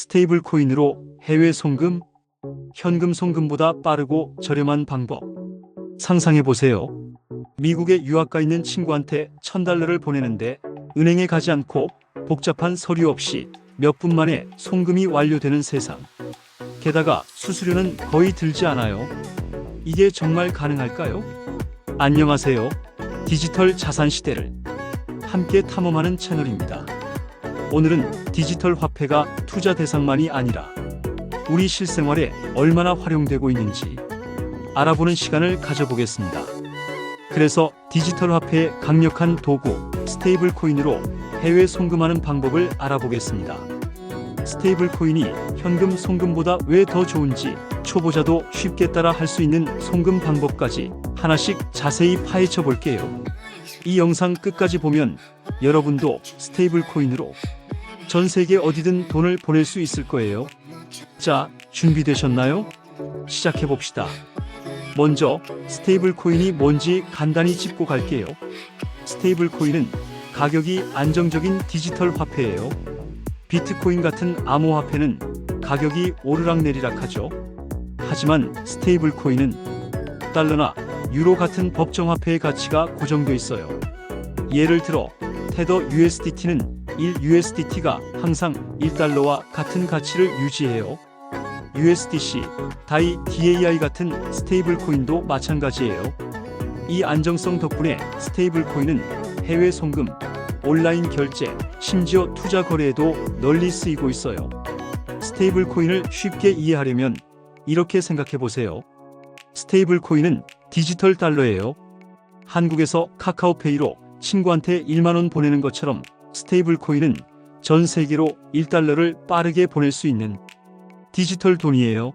스테이블 코인으로 해외 송금, 현금 송금보다 빠르고 저렴한 방법. 상상해 보세요. 미국에 유학가 있는 친구한테 $1000를 보내는데 은행에 가지 않고 복잡한 서류 없이 몇 분 만에 송금이 완료되는 세상. 게다가 수수료는 거의 들지 않아요. 이게 정말 가능할까요? 안녕하세요. 디지털 자산 시대를 함께 탐험하는 채널입니다. 오늘은 디지털 화폐가 투자 대상만이 아니라 우리 실생활에 얼마나 활용되고 있는지 알아보는 시간을 가져보겠습니다. 그래서 디지털 화폐의 강력한 도구 스테이블 코인으로 해외 송금하는 방법을 알아보겠습니다. 스테이블 코인이 현금 송금보다 왜 더 좋은지 초보자도 쉽게 따라 할 수 있는 송금 방법까지 하나씩 자세히 파헤쳐 볼게요. 이 영상 끝까지 보면 여러분도 스테이블 코인으로 전 세계 어디든 돈을 보낼 수 있을 거예요. 자, 준비되셨나요? 시작해 봅시다. 먼저 스테이블 코인이 뭔지 간단히 짚고 갈게요. 스테이블 코인은 가격이 안정적인 디지털 화폐예요. 비트코인 같은 암호화폐는 가격이 오르락내리락 하죠. 하지만 스테이블 코인은 달러나 유로 같은 법정화폐의 가치가 고정돼 있어요. 예를 들어 테더 USDT는 1USDT가 항상 1달러와 같은 가치를 유지해요. USDC, DAI, DAI 같은 스테이블 코인도 마찬가지예요. 이 안정성 덕분에 스테이블 코인은 해외 송금, 온라인 결제, 심지어 투자 거래에도 널리 쓰이고 있어요. 스테이블 코인을 쉽게 이해하려면 이렇게 생각해 보세요. 스테이블 코인은 디지털 달러예요. 한국에서 카카오페이로 친구한테 1만 원 보내는 것처럼 스테이블 코인은 전 세계로 1달러를 빠르게 보낼 수 있는 디지털 돈이에요.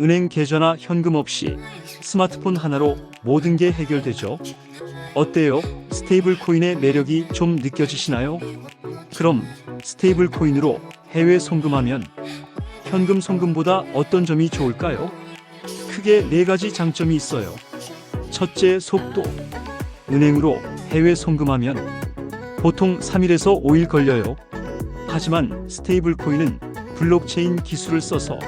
은행 계좌나 현금 없이 스마트폰 하나로 모든 게 해결되죠. 어때요? 스테이블 코인의 매력이 좀 느껴지시나요? 그럼 스테이블 코인으로 해외 송금하면 현금 송금보다 어떤 점이 좋을까요? 크게 4가지 장점이 있어요. 첫째, 속도. 은행으로 해외 송금하면 보통 3일에서 5일 걸려요. 하지만 스테이블 코인은 블록체인 기술을 써서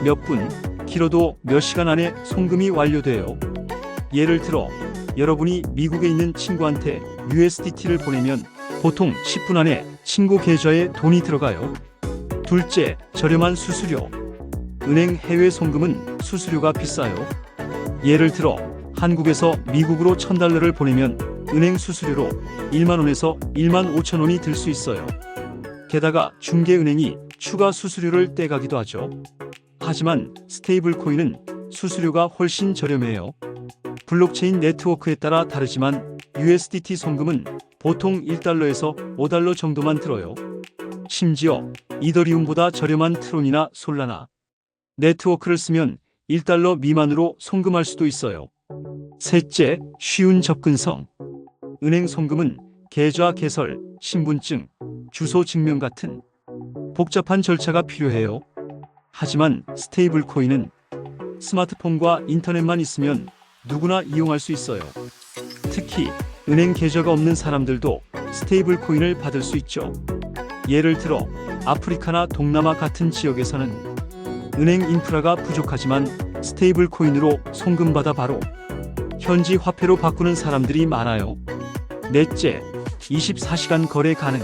몇 분, 길어도 몇 시간 안에 송금이 완료돼요. 예를 들어 여러분이 미국에 있는 친구한테 USDT를 보내면 보통 10분 안에 친구 계좌에 돈이 들어가요. 둘째, 저렴한 수수료. 은행 해외 송금은 수수료가 비싸요. 예를 들어 한국에서 미국으로 $1000를 보내면 은행 수수료로 1만 원에서 1만 5천 원이 들 수 있어요. 게다가 중개은행이 추가 수수료를 떼가기도 하죠. 하지만 스테이블 코인은 수수료가 훨씬 저렴해요. 블록체인 네트워크에 따라 다르지만 USDT 송금은 보통 1달러에서 5달러 정도만 들어요. 심지어 이더리움보다 저렴한 트론이나 솔라나 네트워크를 쓰면 1달러 미만으로 송금할 수도 있어요. 셋째, 쉬운 접근성. 은행 송금은 계좌 개설, 신분증, 주소 증명 같은 복잡한 절차가 필요해요. 하지만 스테이블 코인은 스마트폰과 인터넷만 있으면 누구나 이용할 수 있어요. 특히 은행 계좌가 없는 사람들도 스테이블 코인을 받을 수 있죠. 예를 들어 아프리카나 동남아 같은 지역에서는 은행 인프라가 부족하지만 스테이블 코인으로 송금받아 바로 현지 화폐로 바꾸는 사람들이 많아요. 넷째, 24시간 거래 가능.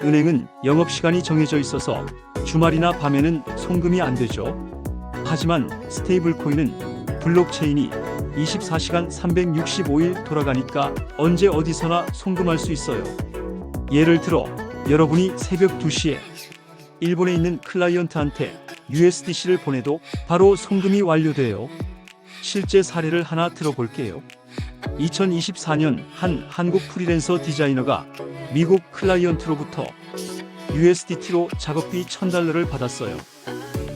은행은 영업시간이 정해져 있어서 주말이나 밤에는 송금이 안 되죠. 하지만 스테이블 코인은 블록체인이 24시간 365일 돌아가니까 언제 어디서나 송금할 수 있어요. 예를 들어 여러분이 새벽 2시에 일본에 있는 클라이언트한테 USDC를 보내도 바로 송금이 완료돼요. 실제 사례를 하나 들어볼게요. 2024년 한 한국 프리랜서 디자이너가 미국 클라이언트로부터 USDT로 작업비 $1000를 받았어요.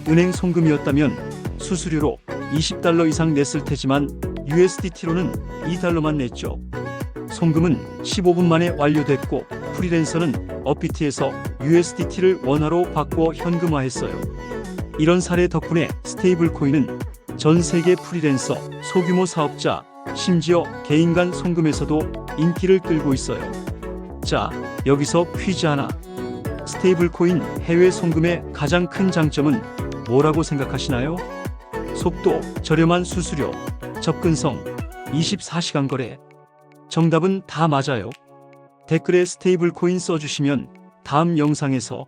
은행 송금이었다면 수수료로 $20 이상 냈을 테지만 USDT로는 $2만 냈죠. 송금은 15분 만에 완료됐고 프리랜서는 업비트에서 USDT를 원화로 바꿔 현금화했어요. 이런 사례 덕분에 스테이블 코인은 전 세계 프리랜서, 소규모 사업자, 심지어 개인 간 송금에서도 인기를 끌고 있어요. 자, 여기서 퀴즈 하나. 스테이블코인 해외 송금의 가장 큰 장점은 뭐라고 생각하시나요? 속도, 저렴한 수수료, 접근성, 24시간 거래. 정답은 다 맞아요. 댓글에 스테이블코인 써주시면 다음 영상에서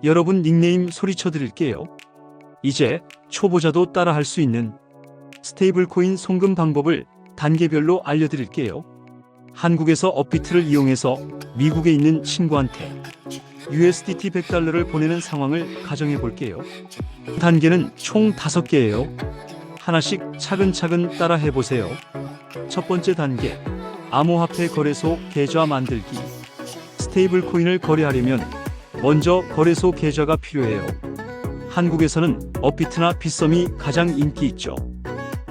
여러분 닉네임 소리쳐 드릴게요. 이제 초보자도 따라 할 수 있는 스테이블코인 송금 방법을 단계별로 알려드릴게요. 한국에서 업비트를 이용해서 미국에 있는 친구한테 USDT 100달러를 보내는 상황을 가정해 볼게요. 단계는 총 5개예요. 하나씩 차근차근 따라 해보세요. 첫 번째 단계, 암호화폐 거래소 계좌 만들기. 스테이블코인을 거래하려면 먼저 거래소 계좌가 필요해요. 한국에서는 업비트나 빗썸이 가장 인기 있죠.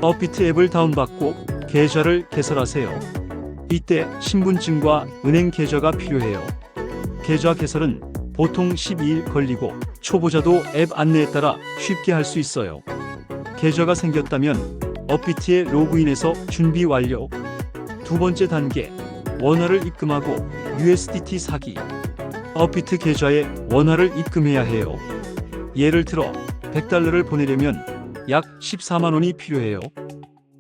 업비트 앱을 다운받고 계좌를 개설하세요. 이때 신분증과 은행 계좌가 필요해요. 계좌 개설은 보통 12일 걸리고 초보자도 앱 안내에 따라 쉽게 할 수 있어요. 계좌가 생겼다면 업비트에 로그인해서 준비 완료. 두 번째 단계, 원화를 입금하고 USDT 사기. 업비트 계좌에 원화를 입금해야 해요. 예를 들어 100달러를 보내려면 약 14만 원이 필요해요.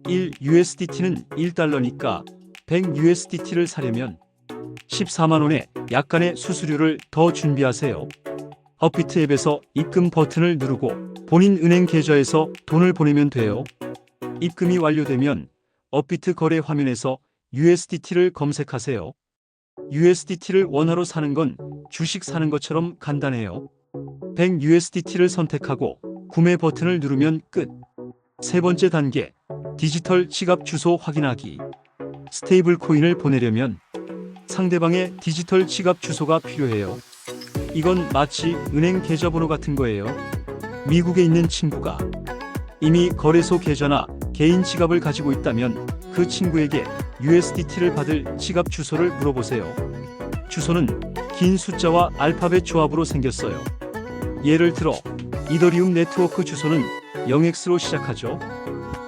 1 USDT는 1달러니까 100 USDT를 사려면 14만 원에 약간의 수수료를 더 준비하세요. 업비트 앱에서 입금 버튼을 누르고 본인 은행 계좌에서 돈을 보내면 돼요. 입금이 완료되면 업비트 거래 화면에서 USDT를 검색하세요. USDT를 원화로 사는 건 주식 사는 것처럼 간단해요. 100 USDT를 선택하고 구매 버튼을 누르면 끝. 세 번째 단계, 디지털 지갑 주소 확인하기. 스테이블 코인을 보내려면 상대방의 디지털 지갑 주소가 필요해요. 이건 마치 은행 계좌번호 같은 거예요. 미국에 있는 친구가 이미 거래소 계좌나 개인 지갑을 가지고 있다면 그 친구에게 USDT를 받을 지갑 주소를 물어보세요. 주소는 긴 숫자와 알파벳 조합으로 생겼어요. 예를 들어 이더리움 네트워크 주소는 0x로 시작하죠.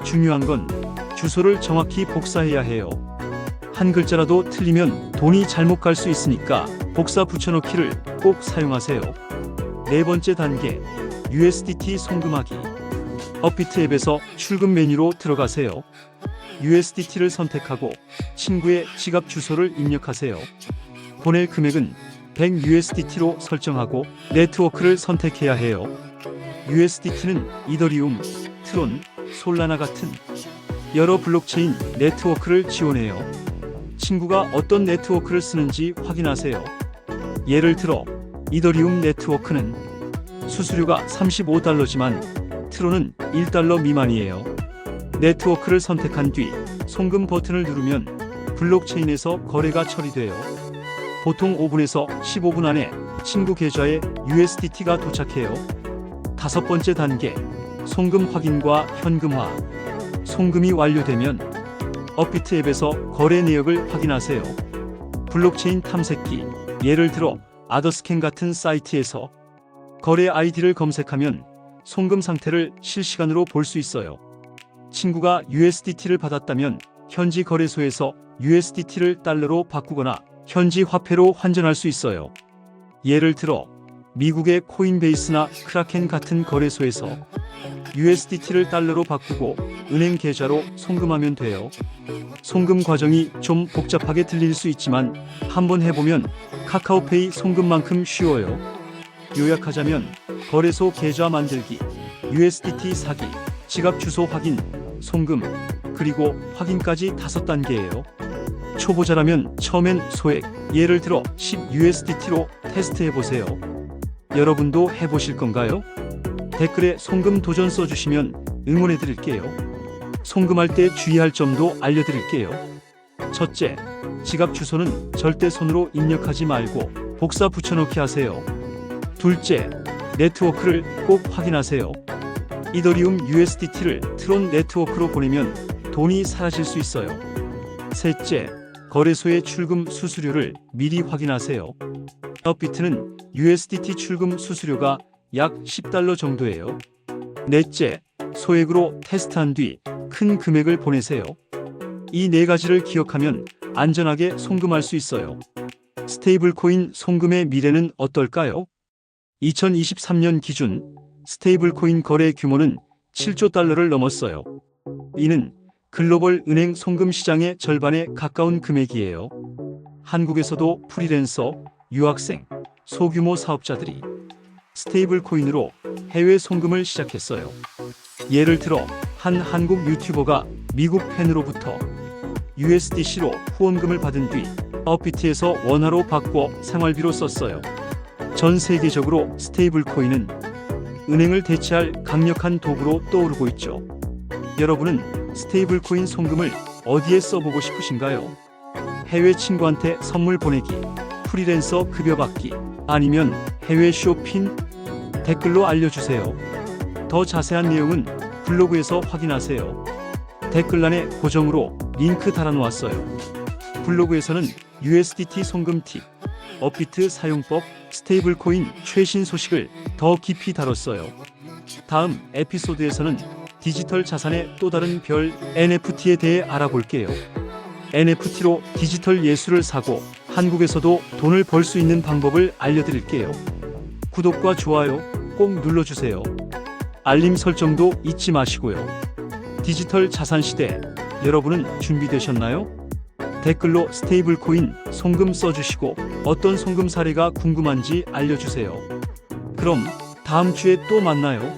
중요한 건 주소를 정확히 복사해야 해요. 한 글자라도 틀리면 돈이 잘못 갈 수 있으니까 복사 붙여넣기를 꼭 사용하세요. 네 번째 단계, USDT 송금하기. 업비트 앱에서 출금 메뉴로 들어가세요. USDT를 선택하고 친구의 지갑 주소를 입력하세요. 보낼 금액은 100 USDT로 설정하고 네트워크를 선택해야 해요. USDT는 이더리움, 트론, 솔라나 같은 여러 블록체인 네트워크를 지원해요. 친구가 어떤 네트워크를 쓰는지 확인하세요. 예를 들어 이더리움 네트워크는 수수료가 35달러지만 트론은 1달러 미만이에요. 네트워크를 선택한 뒤 송금 버튼을 누르면 블록체인에서 거래가 처리돼요. 보통 5분에서 15분 안에 친구 계좌에 USDT가 도착해요. 다섯 번째 단계, 송금 확인과 현금화. 송금이 완료되면 업비트 앱에서 거래 내역을 확인하세요. 블록체인 탐색기, 예를 들어 아더스캔 같은 사이트에서 거래 아이디를 검색하면 송금 상태를 실시간으로 볼 수 있어요. 친구가 USDT를 받았다면 현지 거래소에서 USDT를 달러로 바꾸거나 현지 화폐로 환전할 수 있어요. 예를 들어 미국의 코인베이스나 크라켄 같은 거래소에서 USDT를 달러로 바꾸고 은행 계좌로 송금하면 돼요. 송금 과정이 좀 복잡하게 들릴 수 있지만 한번 해보면 카카오페이 송금만큼 쉬워요. 요약하자면 거래소 계좌 만들기, USDT 사기, 지갑 주소 확인, 송금, 그리고 확인까지 5단계예요. 초보자라면 처음엔 소액, 예를 들어 10 USDT로 테스트해보세요. 여러분도 해보실 건가요? 댓글에 송금 도전 써주시면 응원해드릴게요. 송금할 때 주의할 점도 알려드릴게요. 첫째, 지갑 주소는 절대 손으로 입력하지 말고 복사 붙여넣기 하세요. 둘째, 네트워크를 꼭 확인하세요. 이더리움 USDT를 트론 네트워크로 보내면 돈이 사라질 수 있어요. 셋째, 거래소의 출금 수수료를 미리 확인하세요. 업비트는 USDT 출금 수수료가 약 10달러 정도예요. 넷째, 소액으로 테스트한 뒤 큰 금액을 보내세요. 이 네 가지를 기억하면 안전하게 송금할 수 있어요. 스테이블 코인 송금의 미래는 어떨까요? 2023년 기준 스테이블 코인 거래 규모는 7조 달러를 넘었어요. 이는 글로벌 은행 송금 시장의 절반에 가까운 금액이에요. 한국에서도 프리랜서, 유학생, 소규모 사업자들이 스테이블 코인으로 해외 송금을 시작했어요. 예를 들어 한 한국 유튜버가 미국 팬으로부터 USDC로 후원금을 받은 뒤 업비트에서 원화로 바꿔 생활비로 썼어요. 전 세계적으로 스테이블 코인은 은행을 대체할 강력한 도구로 떠오르고 있죠. 여러분은 스테이블 코인 송금을 어디에 써보고 싶으신가요? 해외 친구한테 선물 보내기, 프리랜서 급여 받기, 아니면 해외 쇼핑? 댓글로 알려주세요. 더 자세한 내용은 블로그에서 확인하세요. 댓글란에 고정으로 링크 달아놓았어요. 블로그에서는 USDT 송금 팁, 업비트 사용법, 스테이블 코인 최신 소식을 더 깊이 다뤘어요. 다음 에피소드에서는 디지털 자산의 또 다른 별 NFT에 대해 알아볼게요. NFT로 디지털 예술을 사고 한국에서도 돈을 벌 수 있는 방법을 알려드릴게요. 구독과 좋아요 꼭 눌러주세요. 알림 설정도 잊지 마시고요. 디지털 자산 시대, 여러분은 준비되셨나요? 댓글로 스테이블 코인 송금 써주시고 어떤 송금 사례가 궁금한지 알려주세요. 그럼 다음 주에 또 만나요.